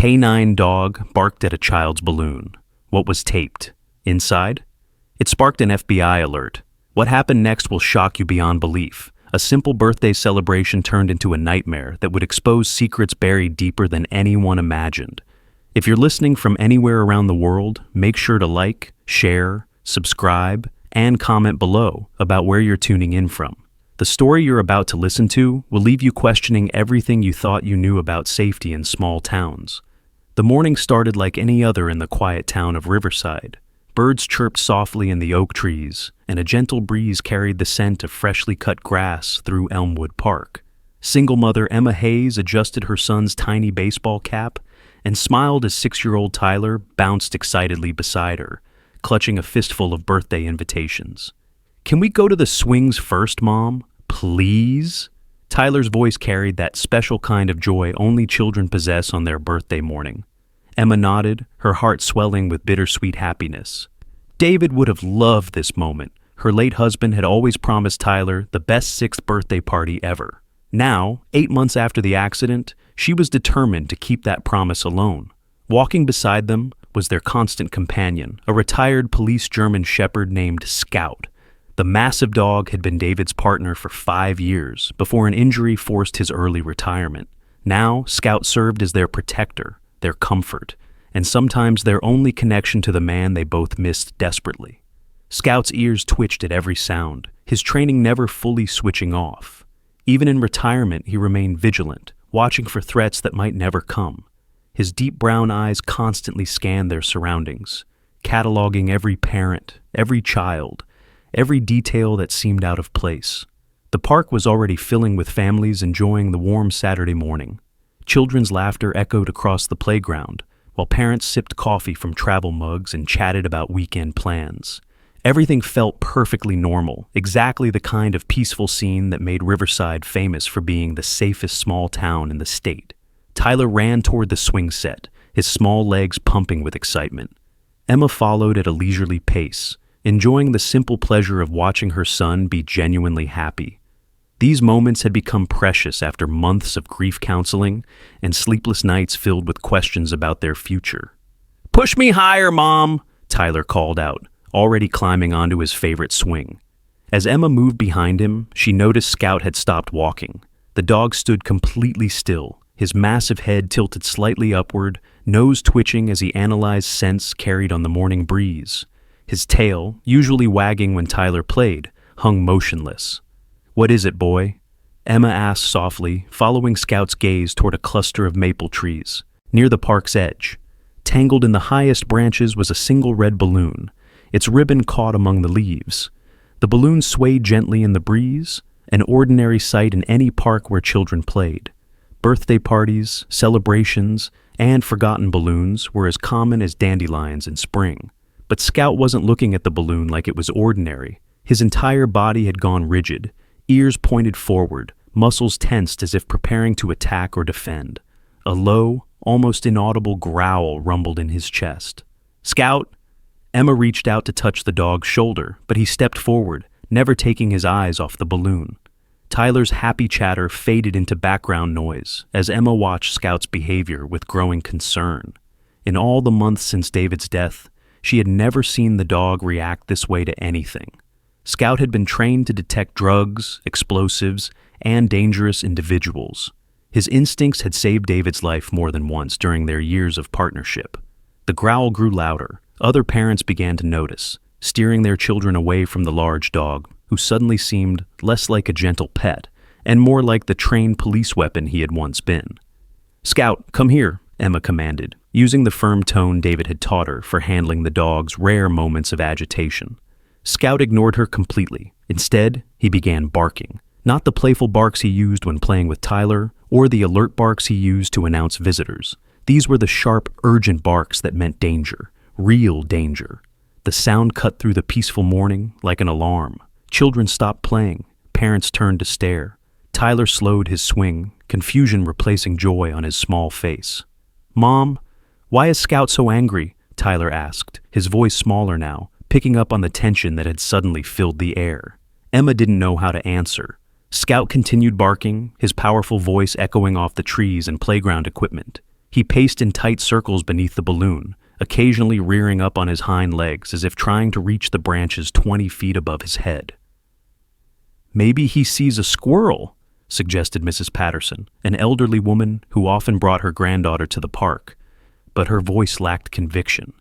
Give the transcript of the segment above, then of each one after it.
canine dog barked at a child's balloon. What was taped? Inside? It sparked an FBI alert. What happened next will shock you beyond belief. A simple birthday celebration turned into a nightmare that would expose secrets buried deeper than anyone imagined. If you're listening from anywhere around the world, make sure to like, share, subscribe, and comment below about where you're tuning in from. The story you're about to listen to will leave you questioning everything you thought you knew about safety in small towns. The morning started like any other in the quiet town of Riverside. Birds chirped softly in the oak trees, and a gentle breeze carried the scent of freshly cut grass through Elmwood Park. Single mother Emma Hayes adjusted her son's tiny baseball cap and smiled as 6-year-old Tyler bounced excitedly beside her, clutching a fistful of birthday invitations. "Can we go to the swings first, Mom? Please?" Tyler's voice carried that special kind of joy only children possess on their birthday morning. Emma nodded, her heart swelling with bittersweet happiness. David would have loved this moment. Her late husband had always promised Tyler the best 6th birthday party ever. Now, 8 months after the accident, she was determined to keep that promise alone. Walking beside them was their constant companion, a retired police German shepherd named Scout. The massive dog had been David's partner for 5 years before an injury forced his early retirement. Now, Scout served as their protector, their comfort, and sometimes their only connection to the man they both missed desperately. Scout's ears twitched at every sound, his training never fully switching off. Even in retirement, he remained vigilant, watching for threats that might never come. His deep brown eyes constantly scanned their surroundings, cataloging every parent, every child, every detail that seemed out of place. The park was already filling with families enjoying the warm Saturday morning. Children's laughter echoed across the playground, while parents sipped coffee from travel mugs and chatted about weekend plans. Everything felt perfectly normal, exactly the kind of peaceful scene that made Riverside famous for being the safest small town in the state. Tyler ran toward the swing set, his small legs pumping with excitement. Emma followed at a leisurely pace, enjoying the simple pleasure of watching her son be genuinely happy. These moments had become precious after months of grief counseling and sleepless nights filled with questions about their future. "Push me higher, Mom," Tyler called out, already climbing onto his favorite swing. As Emma moved behind him, she noticed Scout had stopped walking. The dog stood completely still, his massive head tilted slightly upward, nose twitching as he analyzed scents carried on the morning breeze. His tail, usually wagging when Tyler played, hung motionless. "What is it, boy?" Emma asked softly, following Scout's gaze toward a cluster of maple trees, near the park's edge. Tangled in the highest branches was a single red balloon, its ribbon caught among the leaves. The balloon swayed gently in the breeze, an ordinary sight in any park where children played. Birthday parties, celebrations, and forgotten balloons were as common as dandelions in spring. But Scout wasn't looking at the balloon like it was ordinary. His entire body had gone rigid, ears pointed forward, muscles tensed as if preparing to attack or defend. A low, almost inaudible growl rumbled in his chest. "Scout!" Emma reached out to touch the dog's shoulder, but he stepped forward, never taking his eyes off the balloon. Tyler's happy chatter faded into background noise as Emma watched Scout's behavior with growing concern. In all the months since David's death, she had never seen the dog react this way to anything. Scout had been trained to detect drugs, explosives, and dangerous individuals. His instincts had saved David's life more than once during their years of partnership. The growl grew louder. Other parents began to notice, steering their children away from the large dog, who suddenly seemed less like a gentle pet and more like the trained police weapon he had once been. "Scout, come here," Emma commanded, using the firm tone David had taught her for handling the dog's rare moments of agitation. Scout ignored her completely. Instead, he began barking. Not the playful barks he used when playing with Tyler, or the alert barks he used to announce visitors. These were the sharp, urgent barks that meant danger, real danger. The sound cut through the peaceful morning like an alarm. Children stopped playing. Parents turned to stare. Tyler slowed his swing, confusion replacing joy on his small face. "Mom, why is Scout so angry?" Tyler asked, his voice smaller now, picking up on the tension that had suddenly filled the air. Emma didn't know how to answer. Scout continued barking, his powerful voice echoing off the trees and playground equipment. He paced in tight circles beneath the balloon, occasionally rearing up on his hind legs as if trying to reach the branches 20 feet above his head. "Maybe he sees a squirrel," suggested Mrs. Patterson, an elderly woman who often brought her granddaughter to the park, but her voice lacked conviction.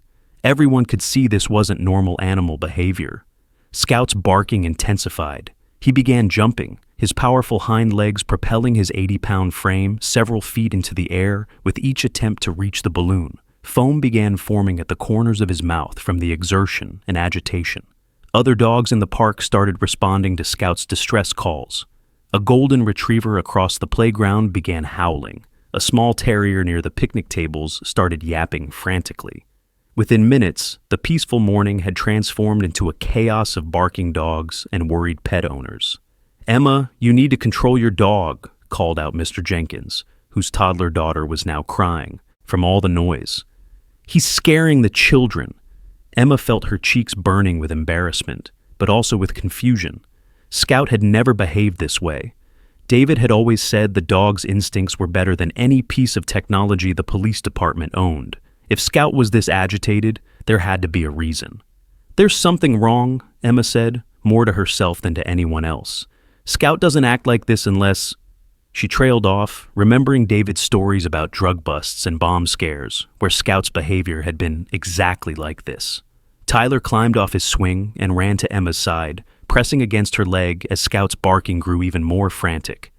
Everyone could see this wasn't normal animal behavior. Scout's barking intensified. He began jumping, his powerful hind legs propelling his 80-pound frame several feet into the air with each attempt to reach the balloon. Foam began forming at the corners of his mouth from the exertion and agitation. Other dogs in the park started responding to Scout's distress calls. A golden retriever across the playground began howling. A small terrier near the picnic tables started yapping frantically. Within minutes, the peaceful morning had transformed into a chaos of barking dogs and worried pet owners. "Emma, you need to control your dog," called out Mr. Jenkins, whose toddler daughter was now crying from all the noise. "He's scaring the children." Emma felt her cheeks burning with embarrassment, but also with confusion. Scout had never behaved this way. David had always said the dog's instincts were better than any piece of technology the police department owned. If Scout was this agitated, there had to be a reason. "There's something wrong," Emma said, more to herself than to anyone else. "Scout doesn't act like this unless—" She trailed off, remembering David's stories about drug busts and bomb scares, where Scout's behavior had been exactly like this. Tyler climbed off his swing and ran to Emma's side, pressing against her leg as Scout's barking grew even more frantic.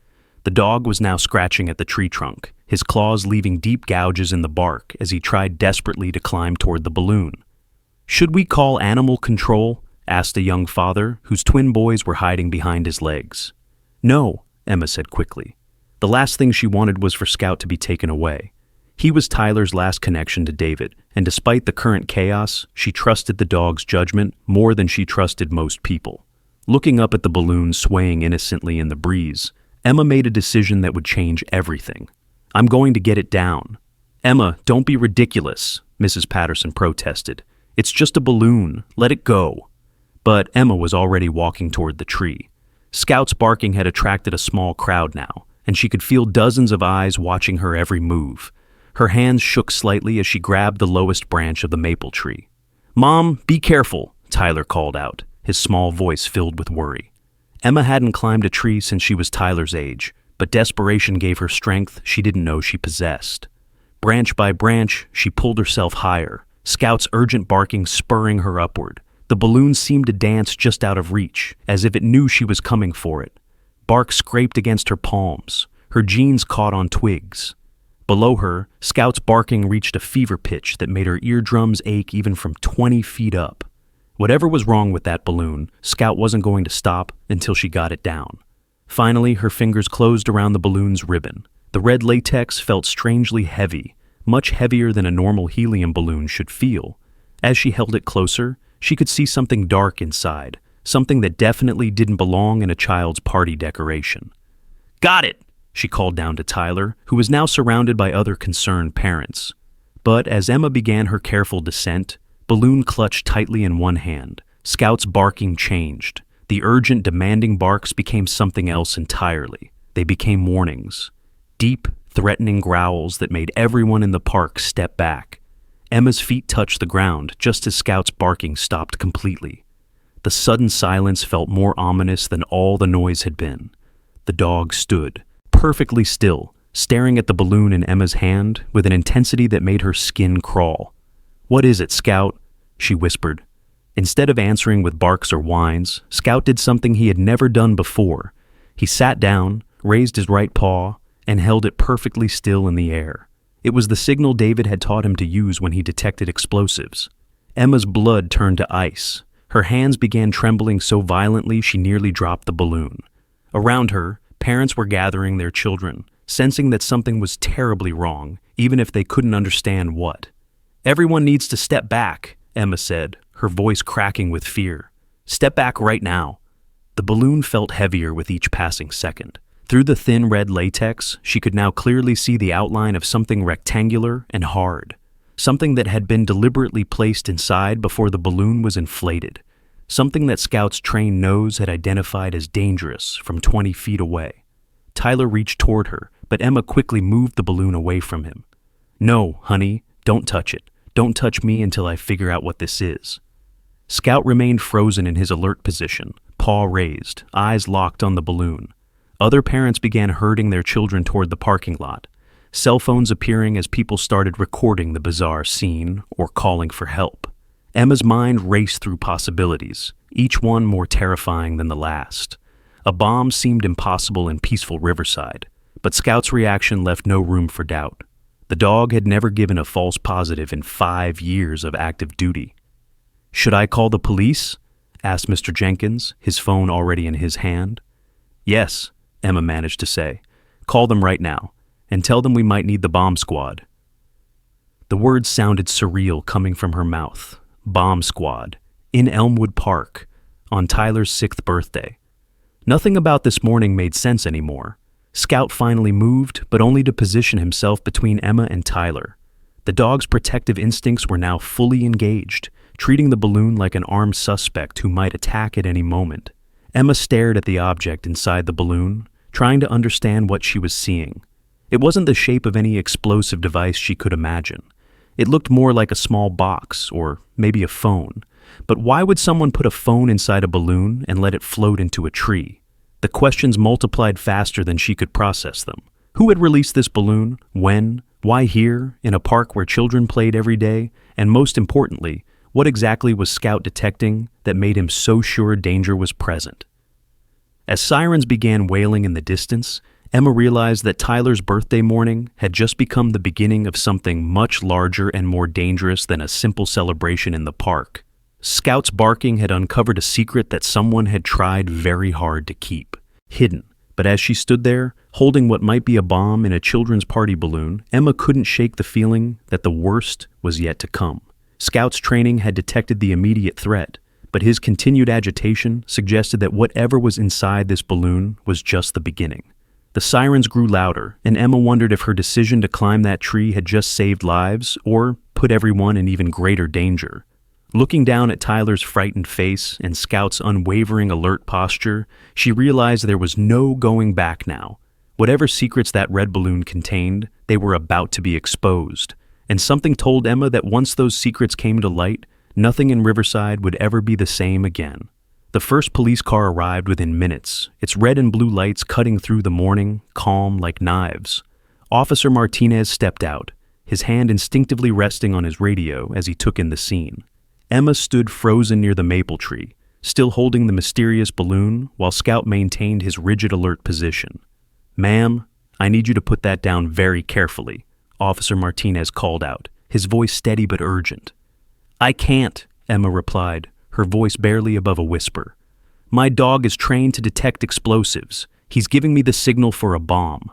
The dog was now scratching at the tree trunk, his claws leaving deep gouges in the bark as he tried desperately to climb toward the balloon. "Should we call animal control?" asked a young father whose twin boys were hiding behind his legs. "No," Emma said quickly. The last thing she wanted was for Scout to be taken away. He was Tyler's last connection to David, and despite the current chaos, she trusted the dog's judgment more than she trusted most people. Looking up at the balloon swaying innocently in the breeze, Emma made a decision that would change everything. "I'm going to get it down." "Emma, don't be ridiculous," Mrs. Patterson protested. "It's just a balloon. Let it go." But Emma was already walking toward the tree. Scout's barking had attracted a small crowd now, and she could feel dozens of eyes watching her every move. Her hands shook slightly as she grabbed the lowest branch of the maple tree. "Mom, be careful," Tyler called out, his small voice filled with worry. Emma hadn't climbed a tree since she was Tyler's age, but desperation gave her strength she didn't know she possessed. Branch by branch, she pulled herself higher, Scout's urgent barking spurring her upward. The balloon seemed to dance just out of reach, as if it knew she was coming for it. Bark scraped against her palms. Her jeans caught on twigs. Below her, Scout's barking reached a fever pitch that made her eardrums ache even from 20 feet up. Whatever was wrong with that balloon, Scout wasn't going to stop until she got it down. Finally, her fingers closed around the balloon's ribbon. The red latex felt strangely heavy, much heavier than a normal helium balloon should feel. As she held it closer, she could see something dark inside, something that definitely didn't belong in a child's party decoration. "Got it!" she called down to Tyler, who was now surrounded by other concerned parents. But as Emma began her careful descent, balloon clutched tightly in one hand. Scout's barking changed. The urgent, demanding barks became something else entirely. They became warnings. Deep, threatening growls that made everyone in the park step back. Emma's feet touched the ground just as Scout's barking stopped completely. The sudden silence felt more ominous than all the noise had been. The dog stood, perfectly still, staring at the balloon in Emma's hand with an intensity that made her skin crawl. "What is it, Scout?" she whispered. Instead of answering with barks or whines, Scout did something he had never done before. He sat down, raised his right paw, and held it perfectly still in the air. It was the signal David had taught him to use when he detected explosives. Emma's blood turned to ice. Her hands began trembling so violently she nearly dropped the balloon. Around her, parents were gathering their children, sensing that something was terribly wrong, even if they couldn't understand what. "Everyone needs to step back," Emma said, her voice cracking with fear. "Step back right now." The balloon felt heavier with each passing second. Through the thin red latex, she could now clearly see the outline of something rectangular and hard, something that had been deliberately placed inside before the balloon was inflated, something that Scout's trained nose had identified as dangerous from 20 feet away. Tyler reached toward her, but Emma quickly moved the balloon away from him. "No, honey, don't touch it. Don't touch me until I figure out what this is." Scout remained frozen in his alert position, paw raised, eyes locked on the balloon. Other parents began herding their children toward the parking lot, cell phones appearing as people started recording the bizarre scene or calling for help. Emma's mind raced through possibilities, each one more terrifying than the last. A bomb seemed impossible in peaceful Riverside, but Scout's reaction left no room for doubt. The dog had never given a false positive in 5 years of active duty. "Should I call the police?" asked Mr. Jenkins, his phone already in his hand. "Yes," Emma managed to say. "Call them right now, and tell them we might need the bomb squad." The words sounded surreal coming from her mouth. Bomb squad, in Elmwood Park, on Tyler's 6th birthday. Nothing about this morning made sense anymore. Scout finally moved, but only to position himself between Emma and Tyler. The dog's protective instincts were now fully engaged, treating the balloon like an armed suspect who might attack at any moment. Emma stared at the object inside the balloon, trying to understand what she was seeing. It wasn't the shape of any explosive device she could imagine. It looked more like a small box, or maybe a phone. But why would someone put a phone inside a balloon and let it float into a tree? The questions multiplied faster than she could process them. Who had released this balloon? When? Why here, in a park where children played every day? And most importantly, what exactly was Scout detecting that made him so sure danger was present? As sirens began wailing in the distance, Emma realized that Tyler's birthday morning had just become the beginning of something much larger and more dangerous than a simple celebration in the park. Scout's barking had uncovered a secret that someone had tried very hard to keep, hidden. But as she stood there, holding what might be a bomb in a children's party balloon, Emma couldn't shake the feeling that the worst was yet to come. Scout's training had detected the immediate threat, but his continued agitation suggested that whatever was inside this balloon was just the beginning. The sirens grew louder, and Emma wondered if her decision to climb that tree had just saved lives or put everyone in even greater danger. Looking down at Tyler's frightened face and Scout's unwavering alert posture, she realized there was no going back now. Whatever secrets that red balloon contained, they were about to be exposed. And something told Emma that once those secrets came to light, nothing in Riverside would ever be the same again. The first police car arrived within minutes, its red and blue lights cutting through the morning, calm like knives. Officer Martinez stepped out, his hand instinctively resting on his radio as he took in the scene. Emma stood frozen near the maple tree, still holding the mysterious balloon while Scout maintained his rigid alert position. "Ma'am, I need you to put that down very carefully," Officer Martinez called out, his voice steady but urgent. "I can't," Emma replied, her voice barely above a whisper. "My dog is trained to detect explosives. He's giving me the signal for a bomb."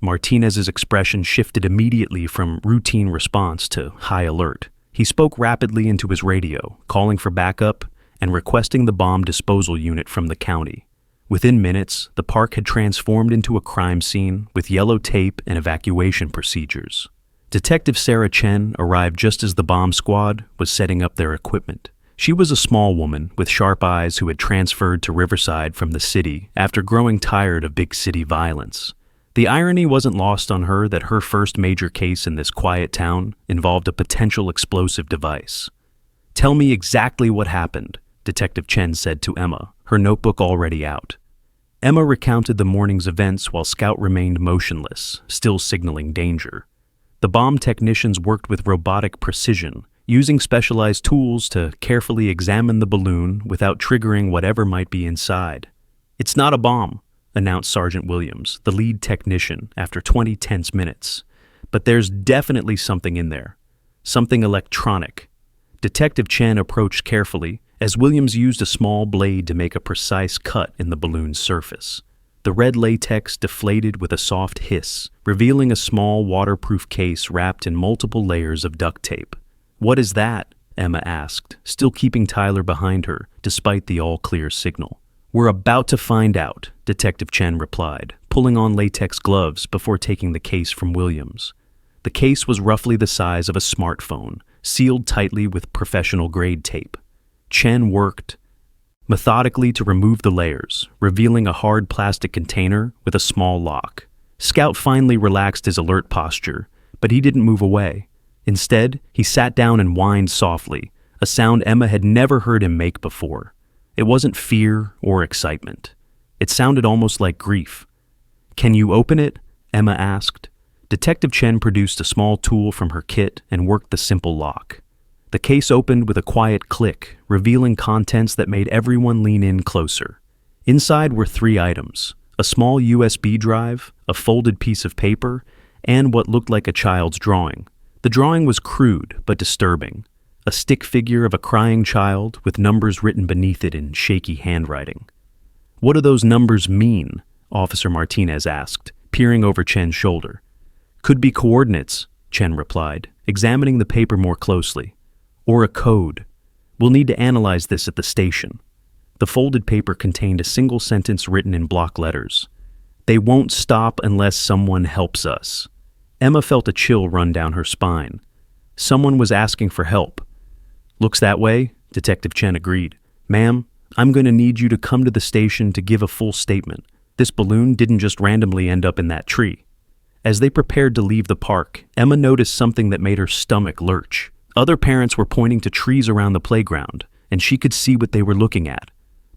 Martinez's expression shifted immediately from routine response to high alert. He spoke rapidly into his radio, calling for backup and requesting the bomb disposal unit from the county. Within minutes, the park had transformed into a crime scene with yellow tape and evacuation procedures. Detective Sarah Chen arrived just as the bomb squad was setting up their equipment. She was a small woman with sharp eyes who had transferred to Riverside from the city after growing tired of big city violence. The irony wasn't lost on her that her first major case in this quiet town involved a potential explosive device. "Tell me exactly what happened," Detective Chen said to Emma, her notebook already out. Emma recounted the morning's events while Scout remained motionless, still signaling danger. The bomb technicians worked with robotic precision, using specialized tools to carefully examine the balloon without triggering whatever might be inside. "It's not a bomb," announced Sergeant Williams, the lead technician, after 20 tense minutes. "But there's definitely something in there. Something electronic." Detective Chen approached carefully as Williams used a small blade to make a precise cut in the balloon's surface. The red latex deflated with a soft hiss, revealing a small waterproof case wrapped in multiple layers of duct tape. "What is that?" Emma asked, still keeping Tyler behind her, despite the all-clear signal. "We're about to find out," Detective Chen replied, pulling on latex gloves before taking the case from Williams. The case was roughly the size of a smartphone, sealed tightly with professional-grade tape. Chen worked methodically to remove the layers, revealing a hard plastic container with a small lock. Scout finally relaxed his alert posture, but he didn't move away. Instead, he sat down and whined softly, a sound Emma had never heard him make before. It wasn't fear or excitement. It sounded almost like grief. "Can you open it?" Emma asked. Detective Chen produced a small tool from her kit and worked the simple lock. The case opened with a quiet click, revealing contents that made everyone lean in closer. Inside were 3 items: a small USB drive, a folded piece of paper, and what looked like a child's drawing. The drawing was crude but disturbing. A stick figure of a crying child with numbers written beneath it in shaky handwriting. "What do those numbers mean?" Officer Martinez asked, peering over Chen's shoulder. "Could be coordinates," Chen replied, examining the paper more closely. "Or a code. We'll need to analyze this at the station." The folded paper contained a single sentence written in block letters. "They won't stop unless someone helps us." Emma felt a chill run down her spine. Someone was asking for help. "Looks that way," Detective Chen agreed. "Ma'am, I'm going to need you to come to the station to give a full statement. This balloon didn't just randomly end up in that tree." As they prepared to leave the park, Emma noticed something that made her stomach lurch. Other parents were pointing to trees around the playground, and she could see what they were looking at.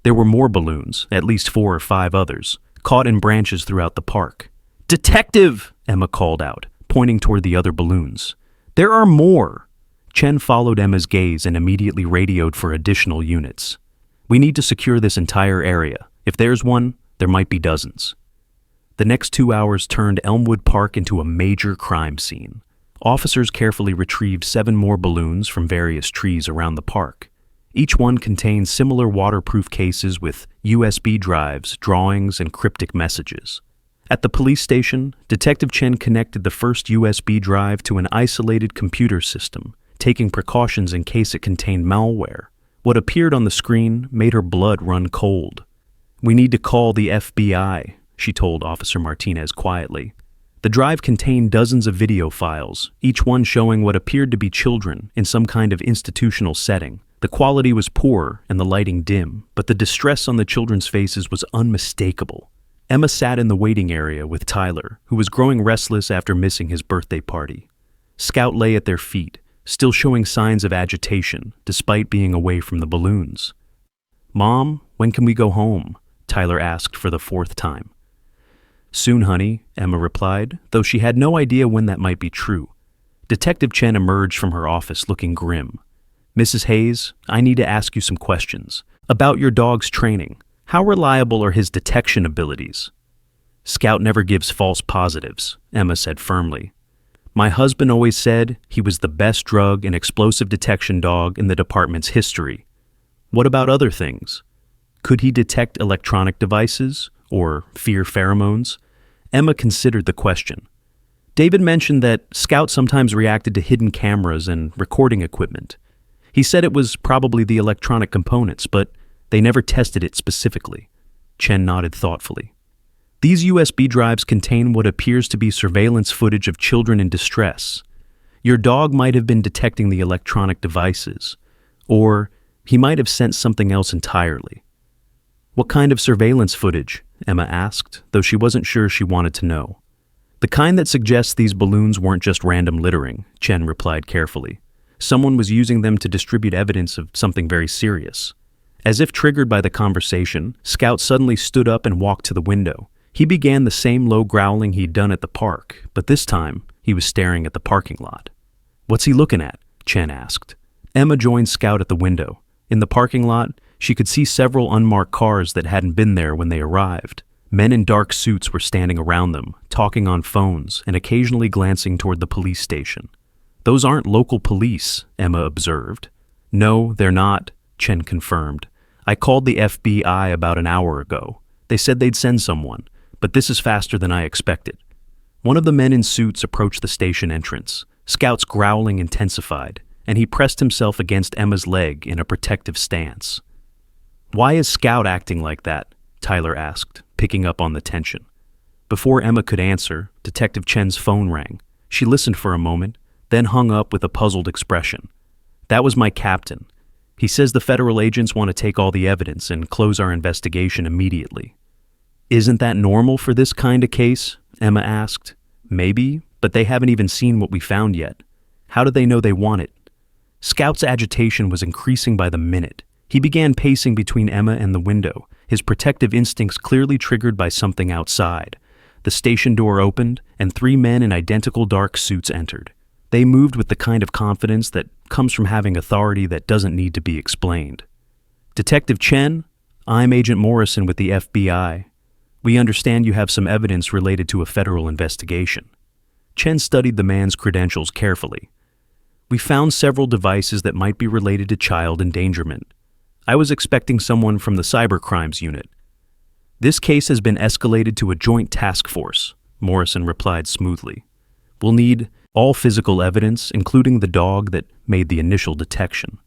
There were more balloons, at least 4 or 5 others, caught in branches throughout the park. "Detective!" Emma called out, pointing toward the other balloons. "There are more!" Chen followed Emma's gaze and immediately radioed for additional units. "We need to secure this entire area. If there's one, there might be dozens." The next 2 hours turned Elmwood Park into a major crime scene. Officers carefully retrieved 7 more balloons from various trees around the park. Each one contained similar waterproof cases with USB drives, drawings, and cryptic messages. At the police station, Detective Chen connected the first USB drive to an isolated computer system, taking precautions in case it contained malware. What appeared on the screen made her blood run cold. "We need to call the FBI," she told Officer Martinez quietly. The drive contained dozens of video files, each one showing what appeared to be children in some kind of institutional setting. The quality was poor and the lighting dim, but the distress on the children's faces was unmistakable. Emma sat in the waiting area with Tyler, who was growing restless after missing his birthday party. Scout lay at their feet, still showing signs of agitation despite being away from the balloons. "Mom, when can we go home?" Tyler asked for the 4th time. "Soon, honey," Emma replied, though she had no idea when that might be true. Detective Chen emerged from her office looking grim. "Mrs. Hayes, I need to ask you some questions. About your dog's training. How reliable are his detection abilities?" "Scout never gives false positives," Emma said firmly. "My husband always said he was the best drug and explosive detection dog in the department's history." "What about other things? Could he detect electronic devices or fear pheromones?" Emma considered the question. David mentioned that Scout sometimes reacted to hidden cameras and recording equipment. He said it was probably the electronic components, but they never tested it specifically. Chen nodded thoughtfully. "These USB drives contain what appears to be surveillance footage of children in distress. Your dog might have been detecting the electronic devices, or he might have sensed something else entirely." "What kind of surveillance footage?" Emma asked, though she wasn't sure she wanted to know. "The kind that suggests these balloons weren't just random littering," Chen replied carefully. "Someone was using them to distribute evidence of something very serious." As if triggered by the conversation, Scout suddenly stood up and walked to the window. He began the same low growling he'd done at the park, but this time he was staring at the parking lot. "What's he looking at?" Chen asked. Emma joined Scout at the window. In the parking lot, she could see several unmarked cars that hadn't been there when they arrived. Men in dark suits were standing around them, talking on phones and occasionally glancing toward the police station. "Those aren't local police," Emma observed. "No, they're not," Chen confirmed. "I called the FBI about an hour ago. They said they'd send someone, but this is faster than I expected." One of the men in suits approached the station entrance. Scout's growling intensified, and he pressed himself against Emma's leg in a protective stance. "Why is Scout acting like that?" Tyler asked, picking up on the tension. Before Emma could answer, Detective Chen's phone rang. She listened for a moment, then hung up with a puzzled expression. "That was my captain. He says the federal agents want to take all the evidence and close our investigation immediately." "Isn't that normal for this kind of case?" Emma asked. "Maybe, but they haven't even seen what we found yet. How do they know they want it? Scout's agitation was increasing by the minute. He began pacing between Emma and the window, his protective instincts clearly triggered by something outside. The station door opened, and 3 men in identical dark suits entered. They moved with the kind of confidence that comes from having authority that doesn't need to be explained. "Detective Chen, I'm Agent Morrison with the FBI. We understand you have some evidence related to a federal investigation." Chen studied the man's credentials carefully. "We found several devices that might be related to child endangerment. I was expecting someone from the cybercrimes unit." "This case has been escalated to a joint task force," Morrison replied smoothly. "We'll need all physical evidence, including the dog that made the initial detection."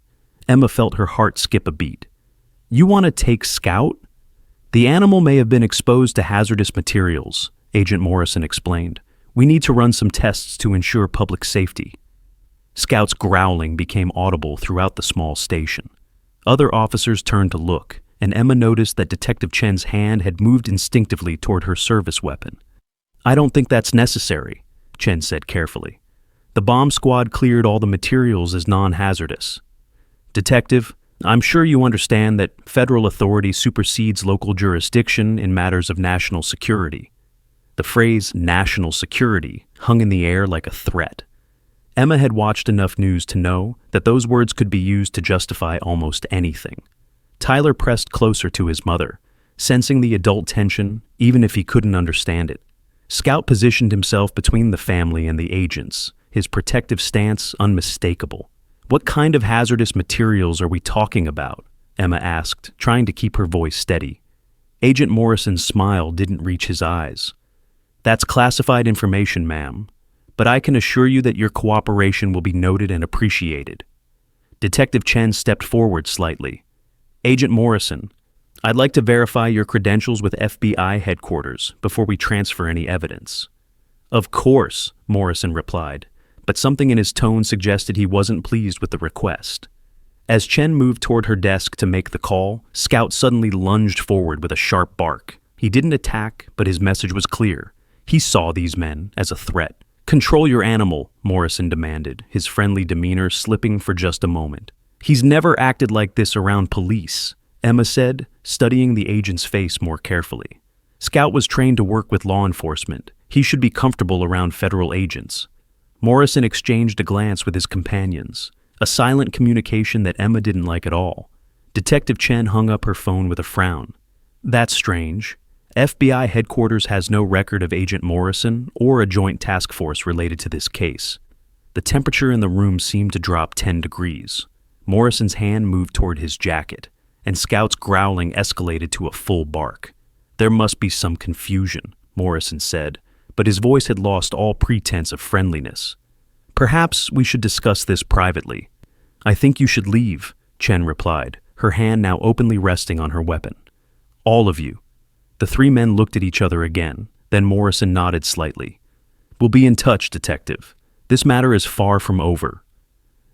Emma felt her heart skip a beat. "You want to take Scout?" "The animal may have been exposed to hazardous materials," Agent Morrison explained. "We need to run some tests to ensure public safety." Scout's growling became audible throughout the small station. Other officers turned to look, and Emma noticed that Detective Chen's hand had moved instinctively toward her service weapon. "I don't think that's necessary," Chen said carefully. "The bomb squad cleared all the materials as non-hazardous." "Detective, I'm sure you understand that federal authority supersedes local jurisdiction in matters of national security." The phrase national security hung in the air like a threat. Emma had watched enough news to know that those words could be used to justify almost anything. Tyler pressed closer to his mother, sensing the adult tension even if he couldn't understand it. Scout positioned himself between the family and the agents, his protective stance unmistakable. "What kind of hazardous materials are we talking about?" Emma asked, trying to keep her voice steady. Agent Morrison's smile didn't reach his eyes. "That's classified information, ma'am, but I can assure you that your cooperation will be noted and appreciated." Detective Chen stepped forward slightly. "Agent Morrison, I'd like to verify your credentials with FBI headquarters before we transfer any evidence." "Of course," Morrison replied, but something in his tone suggested he wasn't pleased with the request. As Chen moved toward her desk to make the call, Scout suddenly lunged forward with a sharp bark. He didn't attack, but his message was clear. He saw these men as a threat. "Control your animal," Morrison demanded, his friendly demeanor slipping for just a moment. "He's never acted like this around police," Emma said, studying the agent's face more carefully. "Scout was trained to work with law enforcement. He should be comfortable around federal agents." Morrison exchanged a glance with his companions, a silent communication that Emma didn't like at all. Detective Chen hung up her phone with a frown. "That's strange. FBI headquarters has no record of Agent Morrison or a joint task force related to this case." The temperature in the room seemed to drop 10 degrees. Morrison's hand moved toward his jacket, and Scout's growling escalated to a full bark. "There must be some confusion," Morrison said, but his voice had lost all pretense of friendliness. "Perhaps we should discuss this privately." "I think you should leave," Chen replied, her hand now openly resting on her weapon. "All of you." The 3 men looked at each other again, then Morrison nodded slightly. "We'll be in touch, Detective. This matter is far from over."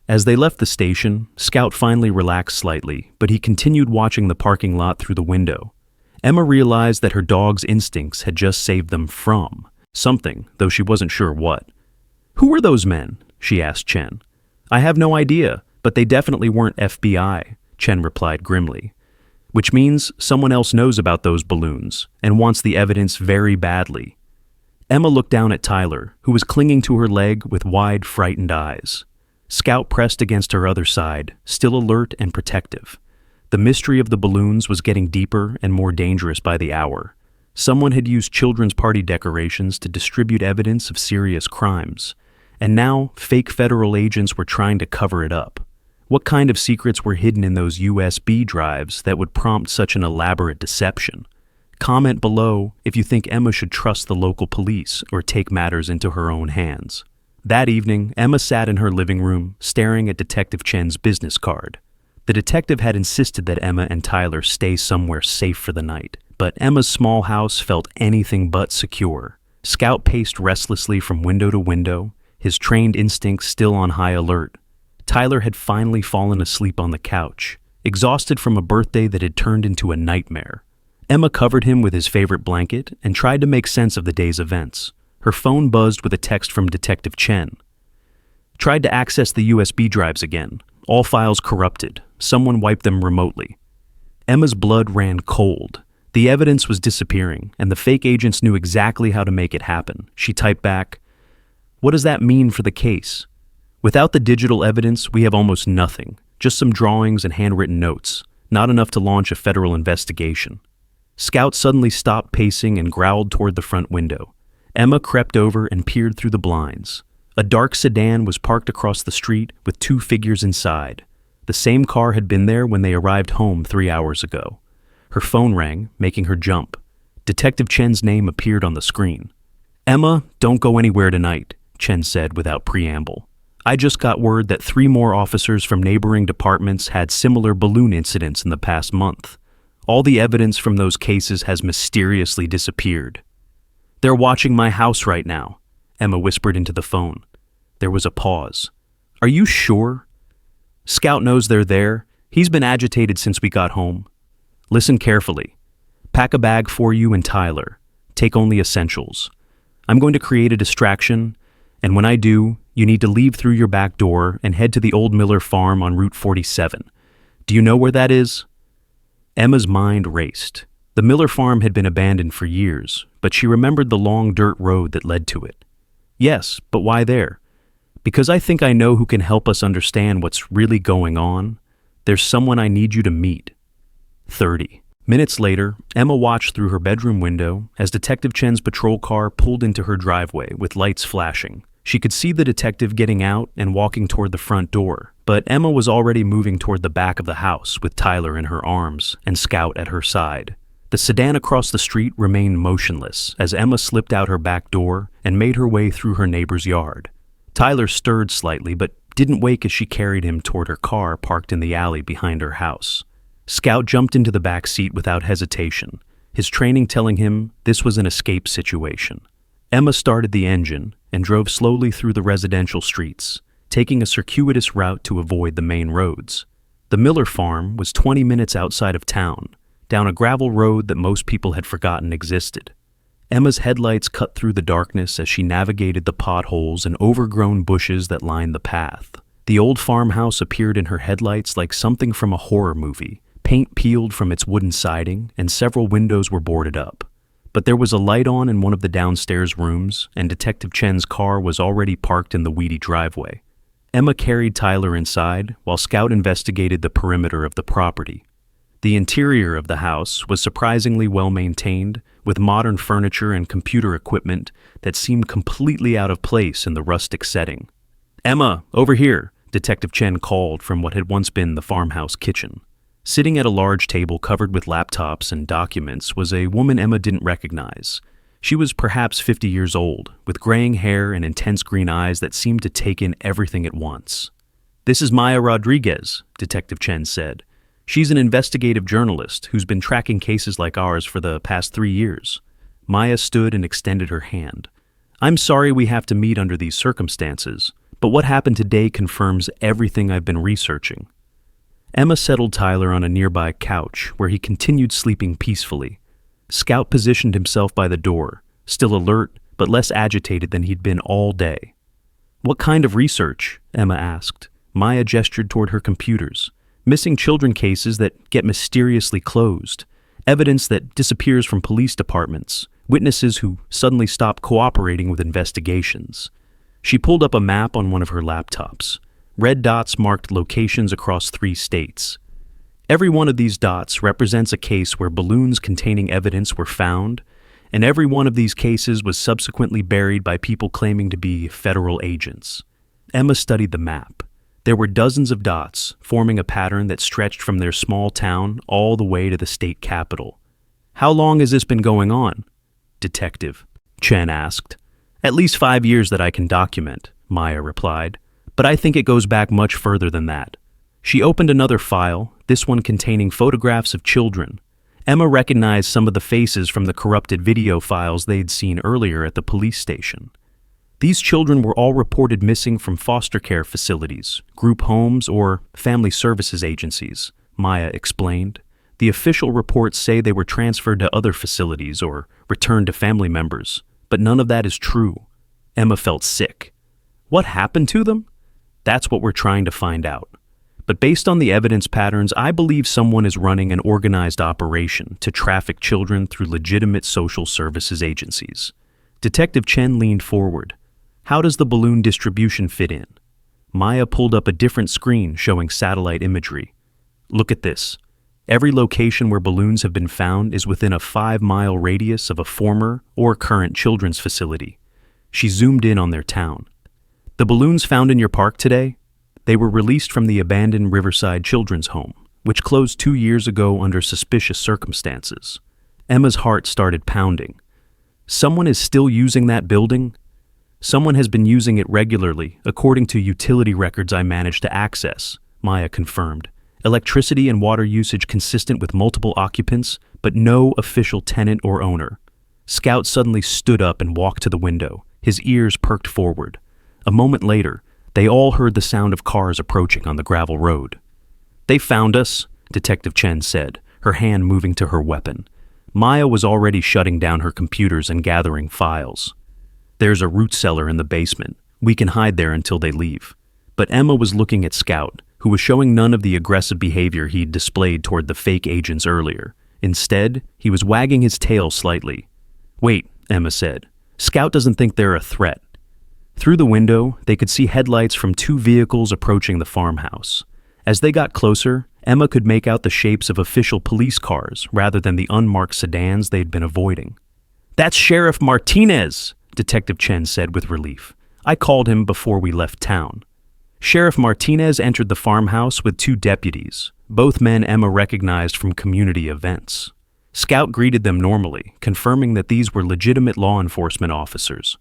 As they left the station, Scout finally relaxed slightly, but he continued watching the parking lot through the window. Emma realized that her dog's instincts had just saved them from something, though she wasn't sure what. "Who were those men?" she asked Chen. "I have no idea, but they definitely weren't FBI," Chen replied grimly. "Which means someone else knows about those balloons and wants the evidence very badly." Emma looked down at Tyler, who was clinging to her leg with wide, frightened eyes. Scout pressed against her other side, still alert and protective. The mystery of the balloons was getting deeper and more dangerous by the hour. Someone had used children's party decorations to distribute evidence of serious crimes, and now fake federal agents were trying to cover it up. What kind of secrets were hidden in those USB drives that would prompt such an elaborate deception? Comment below if you think Emma should trust the local police or take matters into her own hands. That evening, Emma sat in her living room, staring at Detective Chen's business card. The detective had insisted that Emma and Tyler stay somewhere safe for the night, but Emma's small house felt anything but secure. Scout paced restlessly from window to window, his trained instincts still on high alert. Tyler had finally fallen asleep on the couch, exhausted from a birthday that had turned into a nightmare. Emma covered him with his favorite blanket and tried to make sense of the day's events. Her phone buzzed with a text from Detective Chen. Tried to access the USB drives again. All files corrupted. Someone wiped them remotely. Emma's blood ran cold. The evidence was disappearing, and the fake agents knew exactly how to make it happen. She typed back, "What does that mean for the case? Without the digital evidence, we have almost nothing. Just some drawings and handwritten notes. Not enough to launch a federal investigation." Scout suddenly stopped pacing and growled toward the front window. Emma crept over and peered through the blinds. A dark sedan was parked across the street with 2 figures inside. The same car had been there when they arrived home 3 hours ago. Her phone rang, making her jump. Detective Chen's name appeared on the screen. "Emma, don't go anywhere tonight," Chen said without preamble. "I just got word that 3 more officers from neighboring departments had similar balloon incidents in the past month. All the evidence from those cases has mysteriously disappeared." "They're watching my house right now," Emma whispered into the phone. There was a pause. "Are you sure?" "Scout knows they're there. He's been agitated since we got home." "Listen carefully. Pack a bag for you and Tyler. Take only essentials. I'm going to create a distraction, and when I do, you need to leave through your back door and head to the old Miller farm on Route 47. Do you know where that is?" Emma's mind raced. The Miller farm had been abandoned for years, but she remembered the long dirt road that led to it. "Yes, but why there?" "Because I think I know who can help us understand what's really going on. There's someone I need you to meet." 30 minutes later, Emma watched through her bedroom window as Detective Chen's patrol car pulled into her driveway with lights flashing. She could see the detective getting out and walking toward the front door, but Emma was already moving toward the back of the house with Tyler in her arms and Scout at her side. The sedan across the street remained motionless as Emma slipped out her back door and made her way through her neighbor's yard. Tyler stirred slightly but didn't wake as she carried him toward her car parked in the alley behind her house. Scout jumped into the back seat without hesitation, his training telling him this was an escape situation. Emma started the engine and drove slowly through the residential streets, taking a circuitous route to avoid the main roads. The Miller farm was 20 minutes outside of town, down a gravel road that most people had forgotten existed. Emma's headlights cut through the darkness as she navigated the potholes and overgrown bushes that lined the path. The old farmhouse appeared in her headlights like something from a horror movie. Paint peeled from its wooden siding, and several windows were boarded up. But there was a light on in one of the downstairs rooms, and Detective Chen's car was already parked in the weedy driveway. Emma carried Tyler inside, while Scout investigated the perimeter of the property. The interior of the house was surprisingly well maintained, with modern furniture and computer equipment that seemed completely out of place in the rustic setting. "Emma, over here," Detective Chen called from what had once been the farmhouse kitchen. Sitting at a large table covered with laptops and documents was a woman Emma didn't recognize. She was perhaps 50 years old, with graying hair and intense green eyes that seemed to take in everything at once. "This is Maya Rodriguez," Detective Chen said. "She's an investigative journalist who's been tracking cases like ours for the past 3 years. Maya stood and extended her hand. "I'm sorry we have to meet under these circumstances, but what happened today confirms everything I've been researching." Emma settled Tyler on a nearby couch, where he continued sleeping peacefully. Scout positioned himself by the door, still alert but less agitated than he'd been all day. "What kind of research?" Emma asked. Maya gestured toward her computers. "Missing children cases that get mysteriously closed, evidence that disappears from police departments, witnesses who suddenly stop cooperating with investigations." She pulled up a map on one of her laptops. Red dots marked locations across 3 states. Every one of these dots represents a case where balloons containing evidence were found, and every one of these cases was subsequently buried by people claiming to be federal agents. Emma studied the map. There were dozens of dots, forming a pattern that stretched from their small town all the way to the state capital. "How long has this been going on?" Detective Chen asked. "At least 5 years that I can document," Maya replied. "But I think it goes back much further than that." She opened another file, this one containing photographs of children. Emma recognized some of the faces from the corrupted video files they'd seen earlier at the police station. These children were all reported missing from foster care facilities, group homes, or family services agencies, Maya explained. The official reports say they were transferred to other facilities or returned to family members, But none of that is true. Emma felt sick. What happened to them? That's what we're trying to find out. But based on the evidence patterns, I believe someone is running an organized operation to traffic children through legitimate social services agencies. Detective Chen leaned forward. How does the balloon distribution fit in? Maya pulled up a different screen showing satellite imagery. Look at this. Every location where balloons have been found is within a 5-mile radius of a former or current children's facility. She zoomed in on their town. The balloons found in your park today? They were released from the abandoned Riverside Children's Home, which closed 2 years ago under suspicious circumstances. Emma's heart started pounding. Someone is still using that building? Someone has been using it regularly, according to utility records I managed to access, Maya confirmed. Electricity and water usage consistent with multiple occupants, but no official tenant or owner. Scout suddenly stood up and walked to the window, his ears perked forward. A moment later, they all heard the sound of cars approaching on the gravel road. They found us, Detective Chen said, her hand moving to her weapon. Maya was already shutting down her computers and gathering files. There's a root cellar in the basement. We can hide there until they leave. But Emma was looking at Scout, who was showing none of the aggressive behavior he'd displayed toward the fake agents earlier. Instead, he was wagging his tail slightly. Wait, Emma said. Scout doesn't think they're a threat. Through the window, they could see headlights from 2 vehicles approaching the farmhouse. As they got closer, Emma could make out the shapes of official police cars rather than the unmarked sedans they'd been avoiding. That's Sheriff Martinez, Detective Chen said with relief. I called him before we left town. Sheriff Martinez entered the farmhouse with 2 deputies, both men Emma recognized from community events. Scout greeted them normally, confirming that these were legitimate law enforcement officers.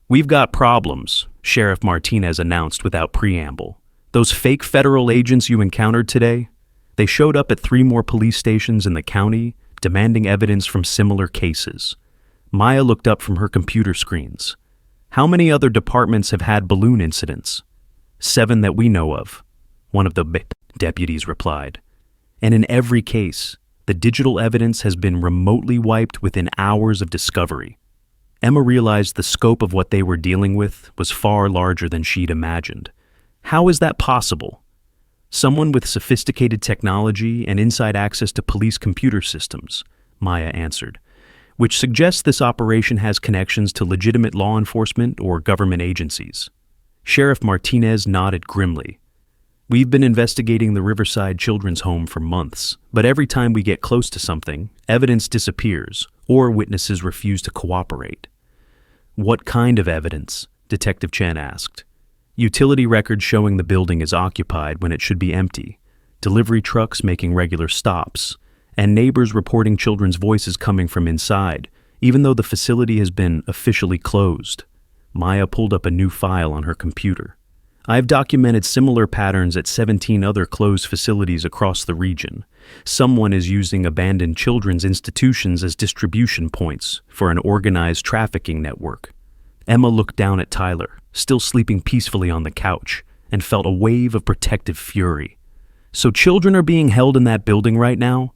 We've got problems, Sheriff Martinez announced without preamble. Those fake federal agents you encountered today? They showed up at 3 more police stations in the county, demanding evidence from similar cases. Maya looked up from her computer screens. How many other departments have had balloon incidents? 7 that we know of, one of the deputies replied. And in every case, the digital evidence has been remotely wiped within hours of discovery. Emma realized the scope of what they were dealing with was far larger than she'd imagined. How is that possible? Someone with sophisticated technology and inside access to police computer systems, Maya answered, which suggests this operation has connections to legitimate law enforcement or government agencies. Sheriff Martinez nodded grimly. We've been investigating the Riverside Children's Home for months, but every time we get close to something, evidence disappears or witnesses refuse to cooperate. What kind of evidence? Detective Chen asked. Utility records showing the building is occupied when it should be empty, delivery trucks making regular stops, and neighbors reporting children's voices coming from inside, even though the facility has been officially closed. Maya pulled up a new file on her computer. I've documented similar patterns at 17 other closed facilities across the region. Someone is using abandoned children's institutions as distribution points for an organized trafficking network. Emma looked down at Tyler, still sleeping peacefully on the couch, and felt a wave of protective fury. So children are being held in that building right now?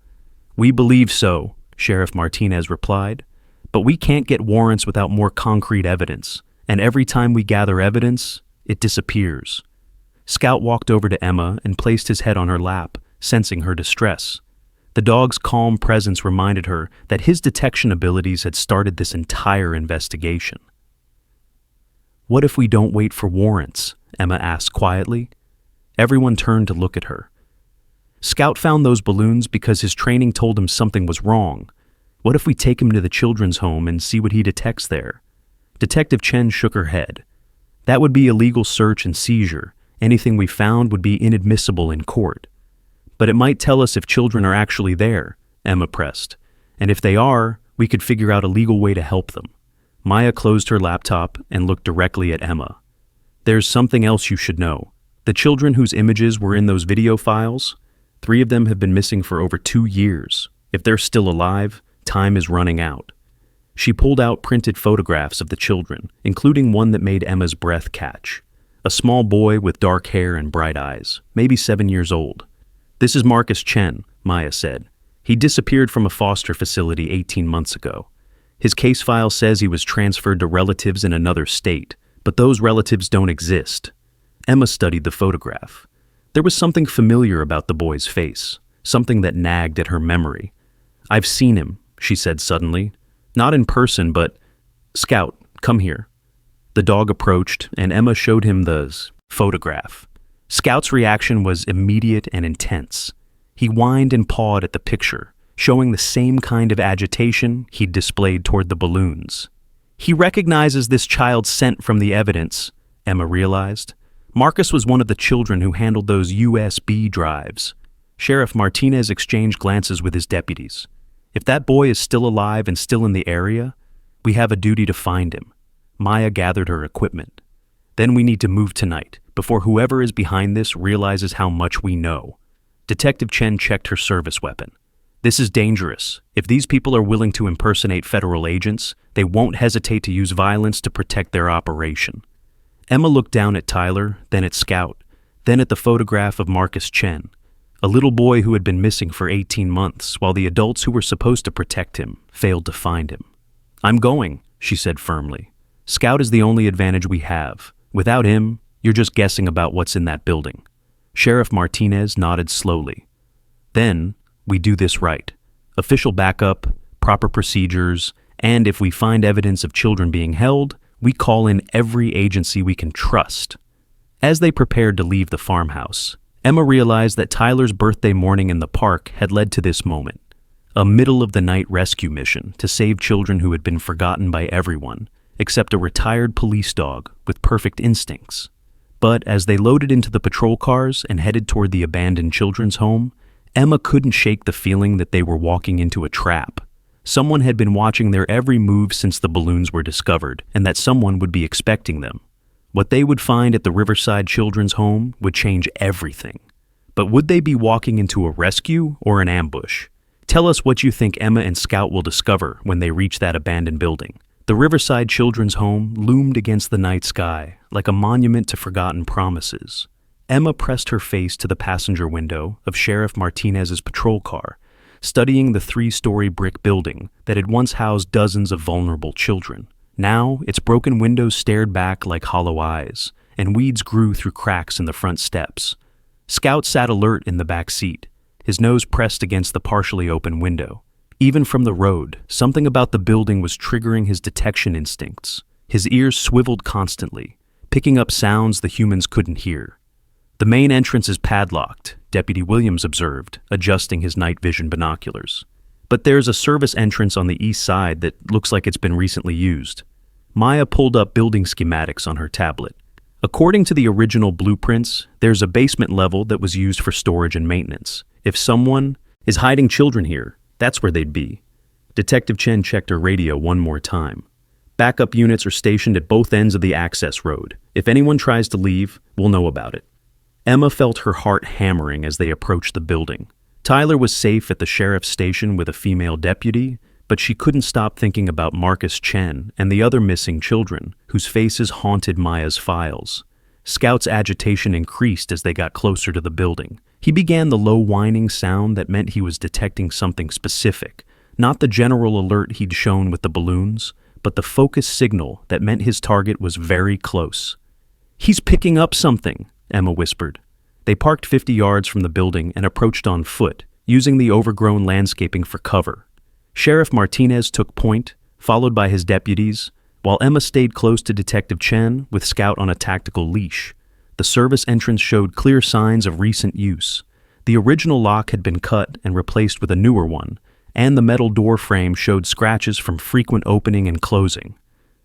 We believe so, Sheriff Martinez replied. But we can't get warrants without more concrete evidence, and every time we gather evidence, it disappears. Scout walked over to Emma and placed his head on her lap, sensing her distress. The dog's calm presence reminded her that his detection abilities had started this entire investigation. What if we don't wait for warrants? Emma asked quietly. Everyone turned to look at her. Scout found those balloons because his training told him something was wrong. What if we take him to the children's home and see what he detects there? Detective Chen shook her head. That would be illegal search and seizure. Anything we found would be inadmissible in court. But it might tell us if children are actually there, Emma pressed. And if they are, we could figure out a legal way to help them. Maya closed her laptop and looked directly at Emma. There's something else you should know. The children whose images were in those video files, 3 of them have been missing for over 2 years. If they're still alive, time is running out. She pulled out printed photographs of the children, including one that made Emma's breath catch. A small boy with dark hair and bright eyes, maybe 7 years old. This is Marcus Chen, Maya said. He disappeared from a foster facility 18 months ago. His case file says he was transferred to relatives in another state, but those relatives don't exist. Emma studied the photograph. There was something familiar about the boy's face, something that nagged at her memory. "I've seen him," she said suddenly. "Not in person, but... Scout, come here." The dog approached, and Emma showed him the photograph. Scout's reaction was immediate and intense. He whined and pawed at the picture, showing the same kind of agitation he'd displayed toward the balloons. He recognizes this child's scent from the evidence, Emma realized. Marcus was one of the children who handled those USB drives. Sheriff Martinez exchanged glances with his deputies. If that boy is still alive and still in the area, we have a duty to find him. Maya gathered her equipment. Then we need to move tonight, before whoever is behind this realizes how much we know. Detective Chen checked her service weapon. This is dangerous. If these people are willing to impersonate federal agents, they won't hesitate to use violence to protect their operation. Emma looked down at Tyler, then at Scout, then at the photograph of Marcus Chen, a little boy who had been missing for 18 months, while the adults who were supposed to protect him failed to find him. "I'm going," she said firmly. "Scout is the only advantage we have. Without him, you're just guessing about what's in that building." Sheriff Martinez nodded slowly. "Then, we do this right. Official backup, proper procedures, and if we find evidence of children being held, we call in every agency we can trust." As they prepared to leave the farmhouse, Emma realized that Tyler's birthday morning in the park had led to this moment. A middle-of-the-night rescue mission to save children who had been forgotten by everyone, except a retired police dog with perfect instincts. But as they loaded into the patrol cars and headed toward the abandoned children's home, Emma couldn't shake the feeling that they were walking into a trap. Someone had been watching their every move since the balloons were discovered, and that someone would be expecting them. What they would find at the Riverside Children's Home would change everything. But would they be walking into a rescue or an ambush? Tell us what you think Emma and Scout will discover when they reach that abandoned building. The Riverside Children's Home loomed against the night sky like a monument to forgotten promises. Emma pressed her face to the passenger window of Sheriff Martinez's patrol car, studying the 3-story brick building that had once housed dozens of vulnerable children. Now, its broken windows stared back like hollow eyes, and weeds grew through cracks in the front steps. Scout sat alert in the back seat, his nose pressed against the partially open window. Even from the road, something about the building was triggering his detection instincts. His ears swiveled constantly, picking up sounds the humans couldn't hear. "The main entrance is padlocked," Deputy Williams observed, adjusting his night vision binoculars. "But there's a service entrance on the east side that looks like it's been recently used." Maya pulled up building schematics on her tablet. According to the original blueprints, there's a basement level that was used for storage and maintenance. If someone is hiding children here, that's where they'd be. Detective Chen checked her radio one more time. "Backup units are stationed at both ends of the access road. If anyone tries to leave, we'll know about it." Emma felt her heart hammering as they approached the building. Tyler was safe at the sheriff's station with a female deputy, but she couldn't stop thinking about Marcus Chen and the other missing children whose faces haunted Maya's files. Scout's agitation increased as they got closer to the building. He began the low whining sound that meant he was detecting something specific, not the general alert he'd shown with the balloons, but the focused signal that meant his target was very close. "He's picking up something," Emma whispered. They parked 50 yards from the building and approached on foot, using the overgrown landscaping for cover. Sheriff Martinez took point, followed by his deputies, while Emma stayed close to Detective Chen with Scout on a tactical leash. The service entrance showed clear signs of recent use. The original lock had been cut and replaced with a newer one, and the metal door frame showed scratches from frequent opening and closing.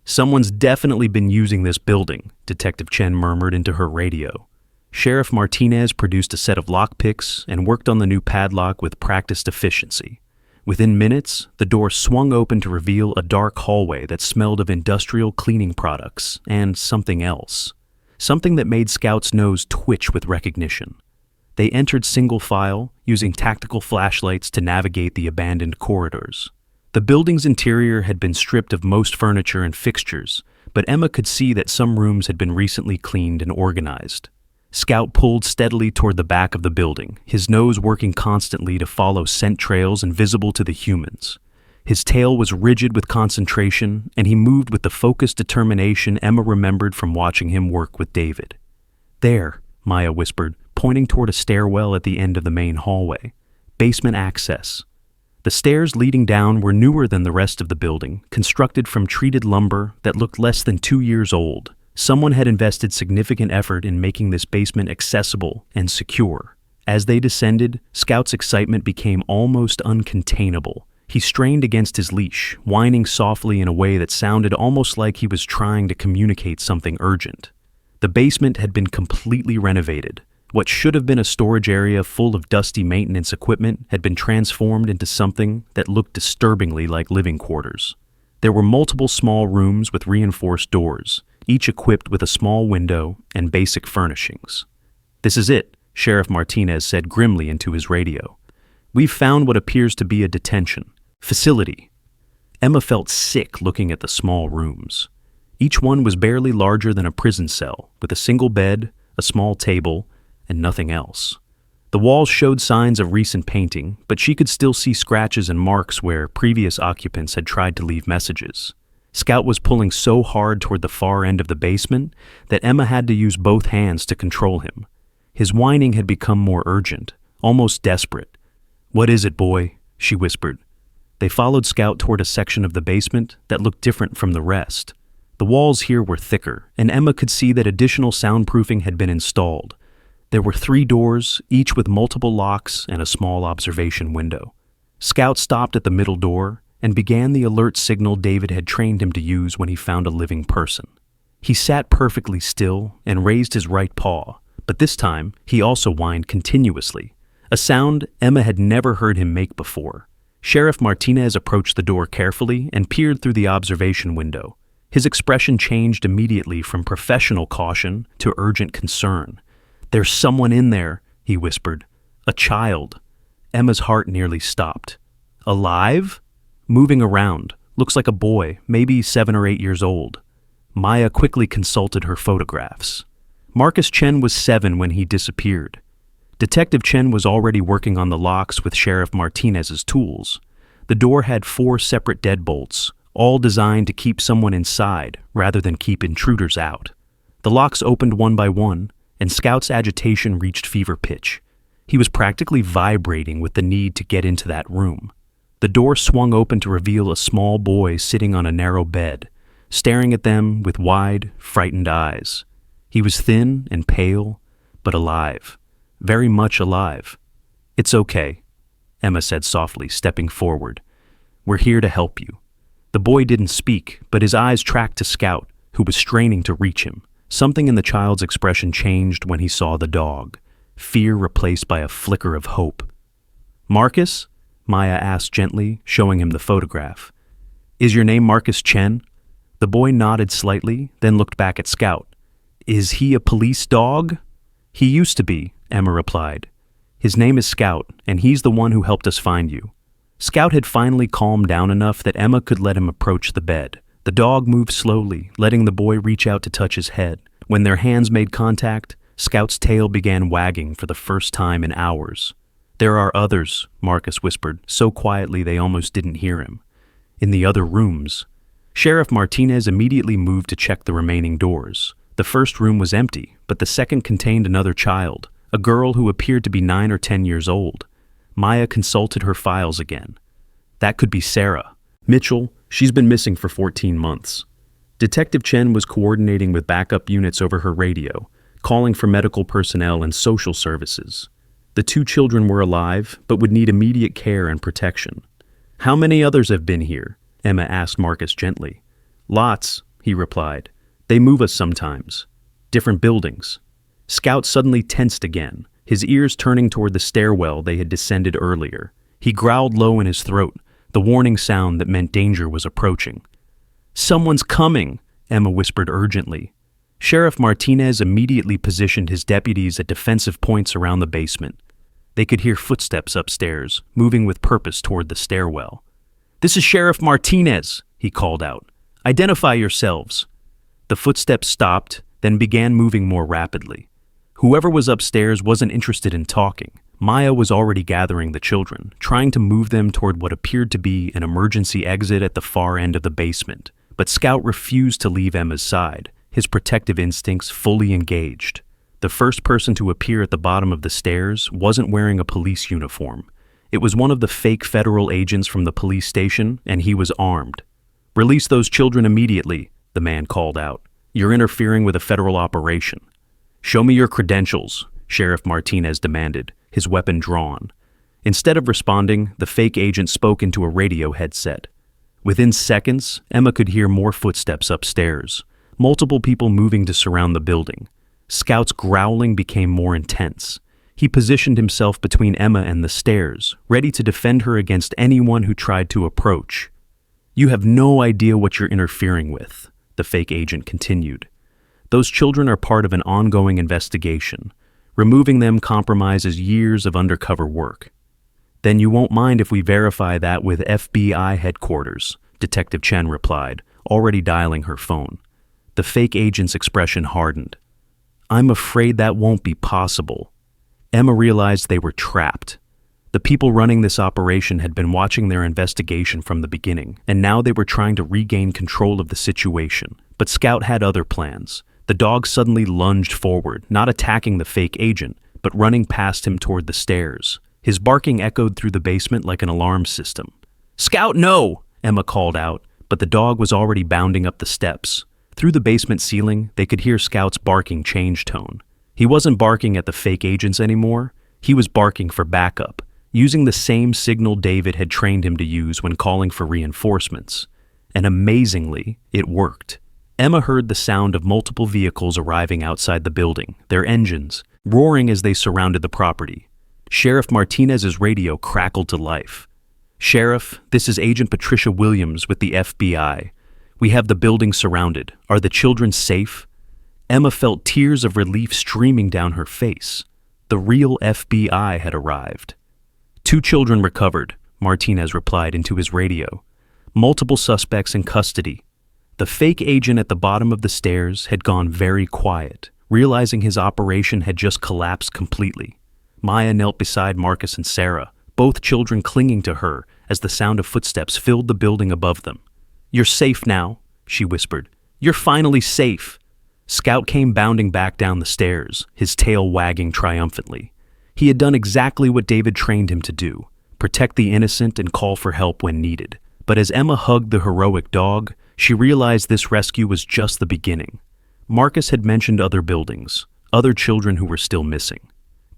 "Someone's definitely been using this building," Detective Chen murmured into her radio. Sheriff Martinez produced a set of lockpicks and worked on the new padlock with practiced efficiency. Within minutes, the door swung open to reveal a dark hallway that smelled of industrial cleaning products and something else. Something that made Scout's nose twitch with recognition. They entered single file, using tactical flashlights to navigate the abandoned corridors. The building's interior had been stripped of most furniture and fixtures, but Emma could see that some rooms had been recently cleaned and organized. Scout pulled steadily toward the back of the building, his nose working constantly to follow scent trails invisible to the humans. His tail was rigid with concentration, and he moved with the focused determination Emma remembered from watching him work with David. "There," Maya whispered, pointing toward a stairwell at the end of the main hallway. "Basement access." The stairs leading down were newer than the rest of the building, constructed from treated lumber that looked less than 2 years old. Someone had invested significant effort in making this basement accessible and secure. As they descended, Scout's excitement became almost uncontainable. He strained against his leash, whining softly in a way that sounded almost like he was trying to communicate something urgent. The basement had been completely renovated. What should have been a storage area full of dusty maintenance equipment had been transformed into something that looked disturbingly like living quarters. There were multiple small rooms with reinforced doors, each equipped with a small window and basic furnishings. "This is it," Sheriff Martinez said grimly into his radio. "We've found what appears to be a detention facility." Emma felt sick looking at the small rooms. Each one was barely larger than a prison cell, with a single bed, a small table, and nothing else. The walls showed signs of recent painting, but she could still see scratches and marks where previous occupants had tried to leave messages. Scout was pulling so hard toward the far end of the basement that Emma had to use both hands to control him. His whining had become more urgent, almost desperate. "What is it, boy?" she whispered. They followed Scout toward a section of the basement that looked different from the rest. The walls here were thicker, and Emma could see that additional soundproofing had been installed. There were 3 doors, each with multiple locks and a small observation window. Scout stopped at the middle door and began the alert signal David had trained him to use when he found a living person. He sat perfectly still and raised his right paw, but this time he also whined continuously, a sound Emma had never heard him make before. Sheriff Martinez approached the door carefully and peered through the observation window. His expression changed immediately from professional caution to urgent concern. "There's someone in there," he whispered. "A child." Emma's heart nearly stopped. "Alive?" "Moving around. Looks like a boy, maybe 7 or 8 years old." Maya quickly consulted her photographs. Marcus Chen was 7 when he disappeared. Detective Chen was already working on the locks with Sheriff Martinez's tools. The door had 4 separate deadbolts, all designed to keep someone inside rather than keep intruders out. The locks opened one by one, and Scout's agitation reached fever pitch. He was practically vibrating with the need to get into that room. The door swung open to reveal a small boy sitting on a narrow bed, staring at them with wide, frightened eyes. He was thin and pale, but alive. Very much alive. "It's okay," Emma said softly, stepping forward. "We're here to help you." The boy didn't speak, but his eyes tracked to Scout, who was straining to reach him. Something in the child's expression changed when he saw the dog, fear replaced by a flicker of hope. "Marcus?" Maya asked gently, showing him the photograph. "Is your name Marcus Chen?" The boy nodded slightly, then looked back at Scout. "Is he a police dog?" "He used to be," Emma replied. "His name is Scout, and he's the one who helped us find you." Scout had finally calmed down enough that Emma could let him approach the bed. The dog moved slowly, letting the boy reach out to touch his head. When their hands made contact, Scout's tail began wagging for the first time in hours. "There are others," Marcus whispered, so quietly they almost didn't hear him. "In the other rooms." Sheriff Martinez immediately moved to check the remaining doors. The first room was empty, but the second contained another child, a girl who appeared to be 9 or 10 years old. Maya consulted her files again. That could be Sarah. Mitchell, she's been missing for 14 months. Detective Chen was coordinating with backup units over her radio, calling for medical personnel and social services. The 2 children were alive, but would need immediate care and protection. "How many others have been here?" Emma asked Marcus gently. "Lots," he replied. "They move us sometimes. Different buildings." Scout suddenly tensed again, his ears turning toward the stairwell they had descended earlier. He growled low in his throat, the warning sound that meant danger was approaching. "Someone's coming," Emma whispered urgently. Sheriff Martinez immediately positioned his deputies at defensive points around the basement. They could hear footsteps upstairs, moving with purpose toward the stairwell. "This is Sheriff Martinez," he called out. "Identify yourselves." The footsteps stopped, then began moving more rapidly. Whoever was upstairs wasn't interested in talking, Maya was already gathering the children, trying to move them toward what appeared to be an emergency exit at the far end of the basement. But Scout refused to leave Emma's side, his protective instincts fully engaged. The first person to appear at the bottom of the stairs wasn't wearing a police uniform. It was one of the fake federal agents from the police station, and he was armed. "Release those children immediately," the man called out. "You're interfering with a federal operation." "Show me your credentials," Sheriff Martinez demanded, his weapon drawn. Instead of responding, the fake agent spoke into a radio headset. Within seconds, Emma could hear more footsteps upstairs, multiple people moving to surround the building. Scout's growling became more intense. He positioned himself between Emma and the stairs, ready to defend her against anyone who tried to approach. "You have no idea what you're interfering with," the fake agent continued. "Those children are part of an ongoing investigation. Removing them compromises years of undercover work." "Then you won't mind if we verify that with FBI headquarters," Detective Chen replied, already dialing her phone. The fake agent's expression hardened. "I'm afraid that won't be possible." Emma realized they were trapped. The people running this operation had been watching their investigation from the beginning, and now they were trying to regain control of the situation. But Scout had other plans. The dog suddenly lunged forward, not attacking the fake agent, but running past him toward the stairs. His barking echoed through the basement like an alarm system. "Scout, no!" Emma called out, but the dog was already bounding up the steps. Through the basement ceiling, they could hear Scout's barking change tone. He wasn't barking at the fake agents anymore. He was barking for backup, using the same signal David had trained him to use when calling for reinforcements. And amazingly, it worked. Emma heard the sound of multiple vehicles arriving outside the building, their engines roaring as they surrounded the property. Sheriff Martinez's radio crackled to life. "Sheriff, this is Agent Patricia Williams with the FBI. We have the building surrounded. Are the children safe?" Emma felt tears of relief streaming down her face. The real FBI had arrived. "2 children recovered," Martinez replied into his radio. "Multiple suspects in custody." The fake agent at the bottom of the stairs had gone very quiet, realizing his operation had just collapsed completely. Maya knelt beside Marcus and Sarah, both children clinging to her as the sound of footsteps filled the building above them. "You're safe now," she whispered. "You're finally safe." Scout came bounding back down the stairs, his tail wagging triumphantly. He had done exactly what David trained him to do, protect the innocent and call for help when needed. But as Emma hugged the heroic dog, she realized this rescue was just the beginning. Marcus had mentioned other buildings, other children who were still missing.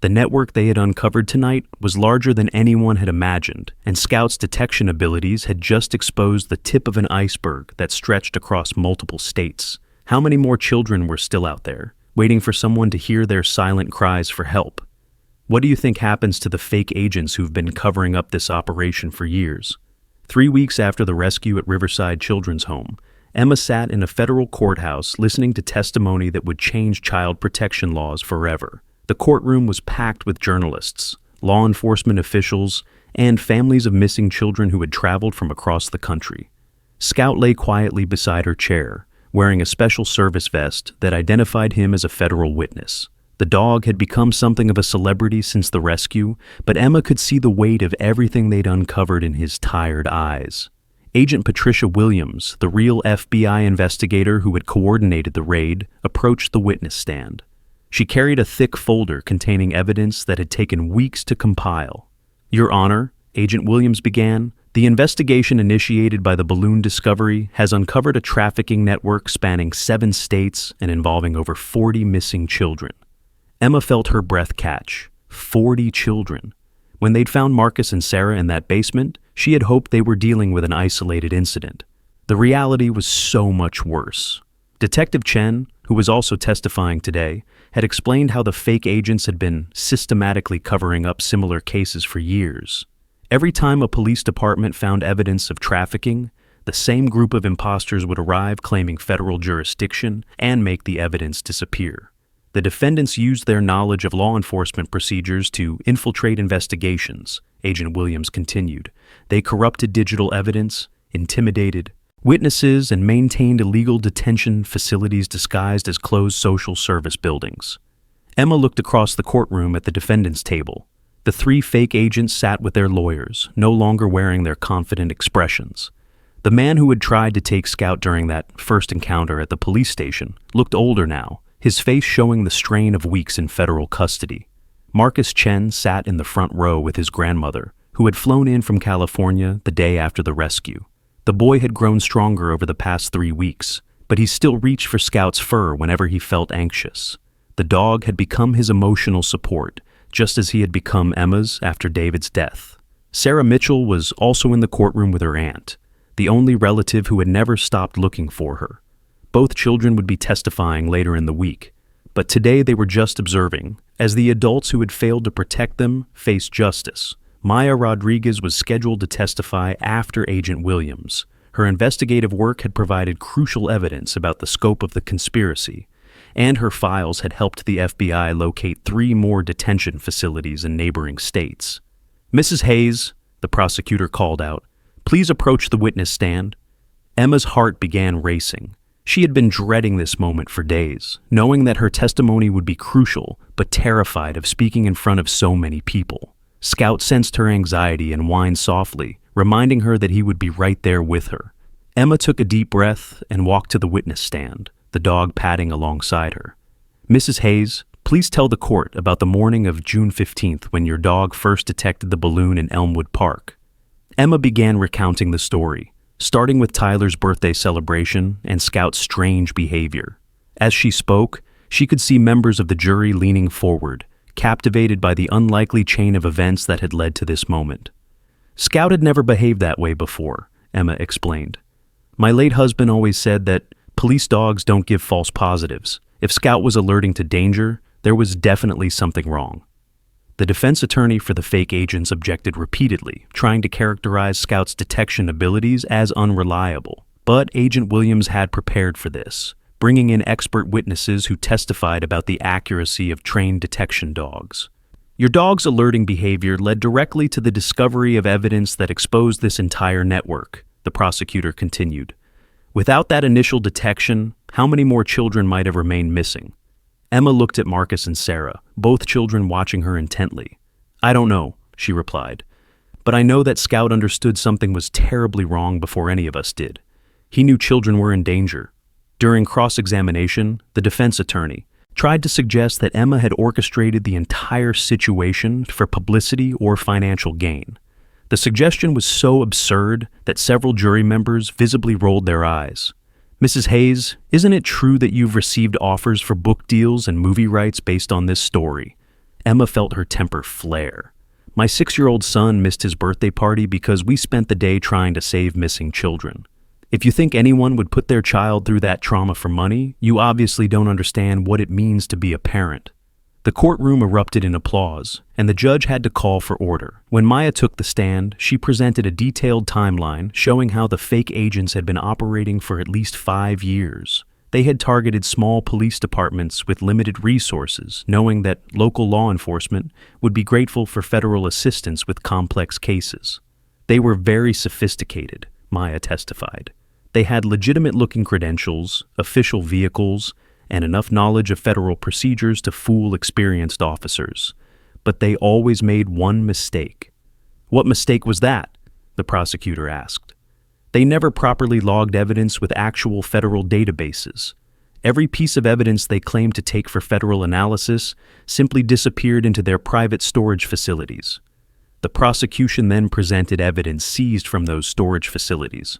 The network they had uncovered tonight was larger than anyone had imagined, and Scout's detection abilities had just exposed the tip of an iceberg that stretched across multiple states. How many more children were still out there, waiting for someone to hear their silent cries for help? What do you think happens to the fake agents who've been covering up this operation for years? 3 weeks after the rescue at Riverside Children's Home, Emma sat in a federal courthouse listening to testimony that would change child protection laws forever. The courtroom was packed with journalists, law enforcement officials, and families of missing children who had traveled from across the country. Scout lay quietly beside her chair, wearing a special service vest that identified him as a federal witness. The dog had become something of a celebrity since the rescue, but Emma could see the weight of everything they'd uncovered in his tired eyes. Agent Patricia Williams, the real FBI investigator who had coordinated the raid, approached the witness stand. She carried a thick folder containing evidence that had taken weeks to compile. "Your Honor," Agent Williams began, "the investigation initiated by the Balloon Discovery has uncovered a trafficking network spanning 7 states and involving over 40 missing children." Emma felt her breath catch. 40 children. When they'd found Marcus and Sarah in that basement, she had hoped they were dealing with an isolated incident. The reality was so much worse. Detective Chen, who was also testifying today, had explained how the fake agents had been systematically covering up similar cases for years. Every time a police department found evidence of trafficking, the same group of imposters would arrive claiming federal jurisdiction and make the evidence disappear. The defendants used their knowledge of law enforcement procedures to infiltrate investigations, Agent Williams continued. They corrupted digital evidence, intimidated witnesses, and maintained illegal detention facilities disguised as closed social service buildings. Emma looked across the courtroom at the defendant's table. The three fake agents sat with their lawyers, no longer wearing their confident expressions. The man who had tried to take Scout during that first encounter at the police station looked older now, his face showing the strain of weeks in federal custody. Marcus Chen sat in the front row with his grandmother, who had flown in from California the day after the rescue. The boy had grown stronger over the past 3 weeks, but he still reached for Scout's fur whenever he felt anxious. The dog had become his emotional support, just as he had become Emma's after David's death. Sarah Mitchell was also in the courtroom with her aunt, the only relative who had never stopped looking for her. Both children would be testifying later in the week, but today they were just observing, as the adults who had failed to protect them faced justice. Maya Rodriguez was scheduled to testify after Agent Williams. Her investigative work had provided crucial evidence about the scope of the conspiracy, and her files had helped the FBI locate 3 more detention facilities in neighboring states. "Mrs. Hayes," the prosecutor called out, "please approach the witness stand." Emma's heart began racing. She had been dreading this moment for days, knowing that her testimony would be crucial, but terrified of speaking in front of so many people. Scout sensed her anxiety and whined softly, reminding her that he would be right there with her. Emma took a deep breath and walked to the witness stand, the dog padding alongside her. "Mrs. Hayes, please tell the court about the morning of June 15th when your dog first detected the balloon in Elmwood Park." Emma began recounting the story, starting with Tyler's birthday celebration and Scout's strange behavior. As she spoke, she could see members of the jury leaning forward, captivated by the unlikely chain of events that had led to this moment. "Scout had never behaved that way before," Emma explained. "My late husband always said that police dogs don't give false positives. If Scout was alerting to danger, there was definitely something wrong." The defense attorney for the fake agents objected repeatedly, trying to characterize Scout's detection abilities as unreliable. But Agent Williams had prepared for this, bringing in expert witnesses who testified about the accuracy of trained detection dogs. "Your dog's alerting behavior led directly to the discovery of evidence that exposed this entire network," the prosecutor continued. "Without that initial detection, how many more children might have remained missing?" Emma looked at Marcus and Sarah, both children watching her intently. "I don't know," she replied. "But I know that Scout understood something was terribly wrong before any of us did. He knew children were in danger." During cross-examination, the defense attorney tried to suggest that Emma had orchestrated the entire situation for publicity or financial gain. The suggestion was so absurd that several jury members visibly rolled their eyes. "Mrs. Hayes, isn't it true that you've received offers for book deals and movie rights based on this story?" Emma felt her temper flare. "My 6-year-old son missed his birthday party because we spent the day trying to save missing children. If you think anyone would put their child through that trauma for money, you obviously don't understand what it means to be a parent." The courtroom erupted in applause, and the judge had to call for order. When Maya took the stand, she presented a detailed timeline showing how the fake agents had been operating for at least 5 years. They had targeted small police departments with limited resources, knowing that local law enforcement would be grateful for federal assistance with complex cases. They were very sophisticated, Maya testified. They had legitimate-looking credentials, official vehicles, and enough knowledge of federal procedures to fool experienced officers. But they always made one mistake. "What mistake was that?" the prosecutor asked. "They never properly logged evidence with actual federal databases. Every piece of evidence they claimed to take for federal analysis simply disappeared into their private storage facilities." The prosecution then presented evidence seized from those storage facilities: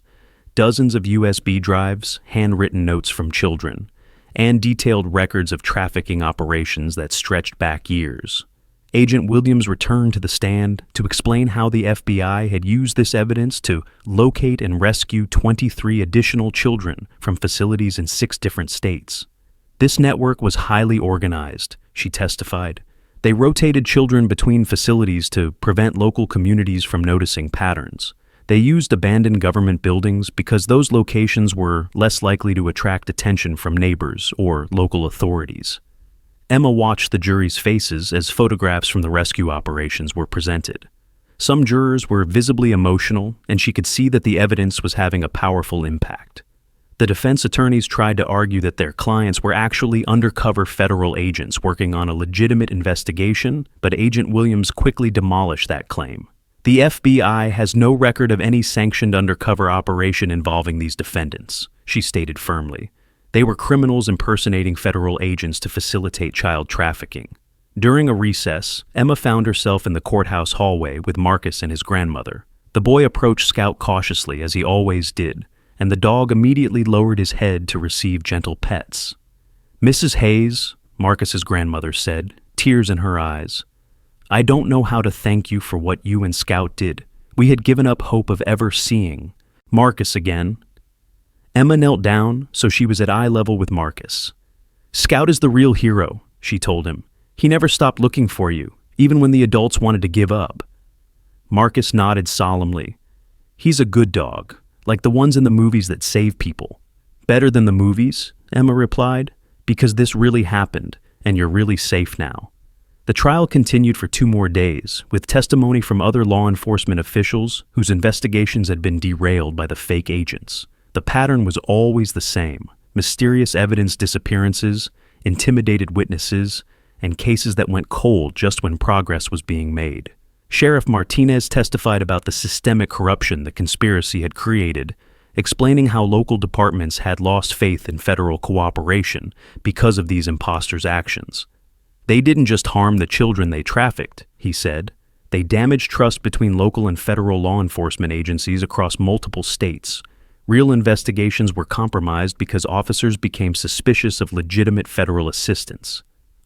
dozens of USB drives, handwritten notes from children, and detailed records of trafficking operations that stretched back years. Agent Williams returned to the stand to explain how the FBI had used this evidence to locate and rescue 23 additional children from facilities in 6 different states. "This network was highly organized," she testified. "They rotated children between facilities to prevent local communities from noticing patterns. They used abandoned government buildings because those locations were less likely to attract attention from neighbors or local authorities." Emma watched the jury's faces as photographs from the rescue operations were presented. Some jurors were visibly emotional, and she could see that the evidence was having a powerful impact. The defense attorneys tried to argue that their clients were actually undercover federal agents working on a legitimate investigation, but Agent Williams quickly demolished that claim. The FBI has no record of any sanctioned undercover operation involving these defendants, she stated firmly. They were criminals impersonating federal agents to facilitate child trafficking. During a recess, Emma found herself in the courthouse hallway with Marcus and his grandmother. The boy approached Scout cautiously, as he always did, and the dog immediately lowered his head to receive gentle pets. "Mrs. Hayes," Marcus's grandmother said, tears in her eyes, "I don't know how to thank you for what you and Scout did. We had given up hope of ever seeing." Marcus again. Emma knelt down so she was at eye level with Marcus. "Scout is the real hero," she told him. "He never stopped looking for you, even when the adults wanted to give up." Marcus nodded solemnly. "He's a good dog, like the ones in the movies that save people." "Better than the movies," Emma replied, "because this really happened, and you're really safe now." The trial continued for 2 more days, with testimony from other law enforcement officials whose investigations had been derailed by the fake agents. The pattern was always the same: mysterious evidence disappearances, intimidated witnesses, and cases that went cold just when progress was being made. Sheriff Martinez testified about the systemic corruption the conspiracy had created, explaining how local departments had lost faith in federal cooperation because of these imposters' actions. "They didn't just harm the children they trafficked," he said. "They damaged trust between local and federal law enforcement agencies across multiple states. Real investigations were compromised because officers became suspicious of legitimate federal assistance."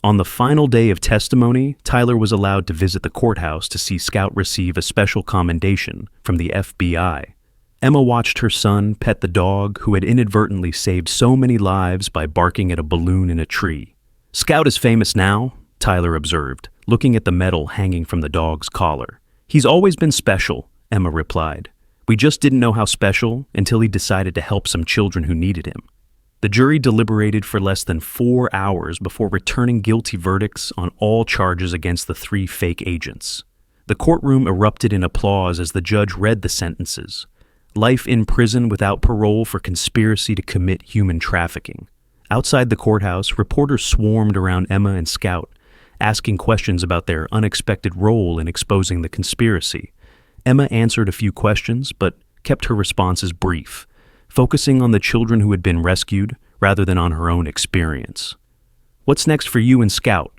On the final day of testimony, Tyler was allowed to visit the courthouse to see Scout receive a special commendation from the FBI. Emma watched her son pet the dog who had inadvertently saved so many lives by barking at a balloon in a tree. "Scout is famous now," Tyler observed, looking at the medal hanging from the dog's collar. "He's always been special," Emma replied. "We just didn't know how special until he decided to help some children who needed him." The jury deliberated for less than 4 hours before returning guilty verdicts on all charges against the 3 fake agents. The courtroom erupted in applause as the judge read the sentences. Life in prison without parole for conspiracy to commit human trafficking. Outside the courthouse, reporters swarmed around Emma and Scout, asking questions about their unexpected role in exposing the conspiracy. Emma answered a few questions, but kept her responses brief, focusing on the children who had been rescued rather than on her own experience. "What's next for you and Scout?"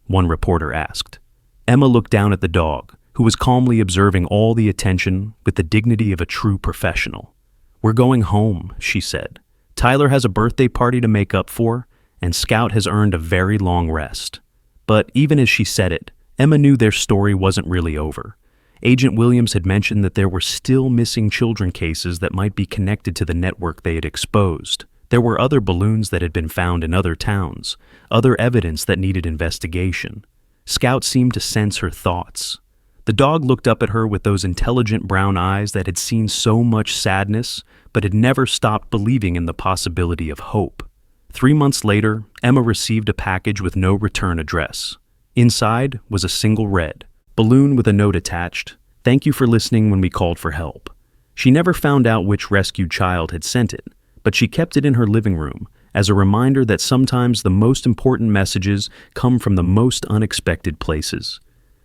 one reporter asked. Emma looked down at the dog, who was calmly observing all the attention with the dignity of a true professional. "We're going home," she said. "Tyler has a birthday party to make up for, and Scout has earned a very long rest." But even as she said it, Emma knew their story wasn't really over. Agent Williams had mentioned that there were still missing children cases that might be connected to the network they had exposed. There were other balloons that had been found in other towns, other evidence that needed investigation. Scout seemed to sense her thoughts. The dog looked up at her with those intelligent brown eyes that had seen so much sadness, but had never stopped believing in the possibility of hope. 3 months later, Emma received a package with no return address. Inside was a single red balloon with a note attached: "Thank you for listening when we called for help." She never found out which rescued child had sent it, but she kept it in her living room as a reminder that sometimes the most important messages come from the most unexpected places.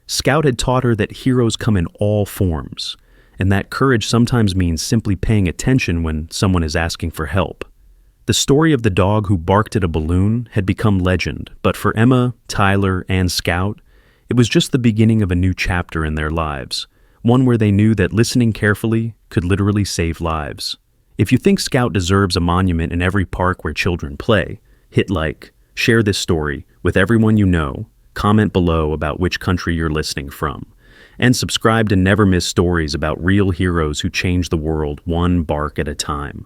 Scout had taught her that heroes come in all forms, and that courage sometimes means simply paying attention when someone is asking for help. The story of the dog who barked at a balloon had become legend, but for Emma, Tyler, and Scout, it was just the beginning of a new chapter in their lives, one where they knew that listening carefully could literally save lives. If you think Scout deserves a monument in every park where children play, hit like, share this story with everyone you know, comment below about which country you're listening from, and subscribe to never miss stories about real heroes who change the world one bark at a time.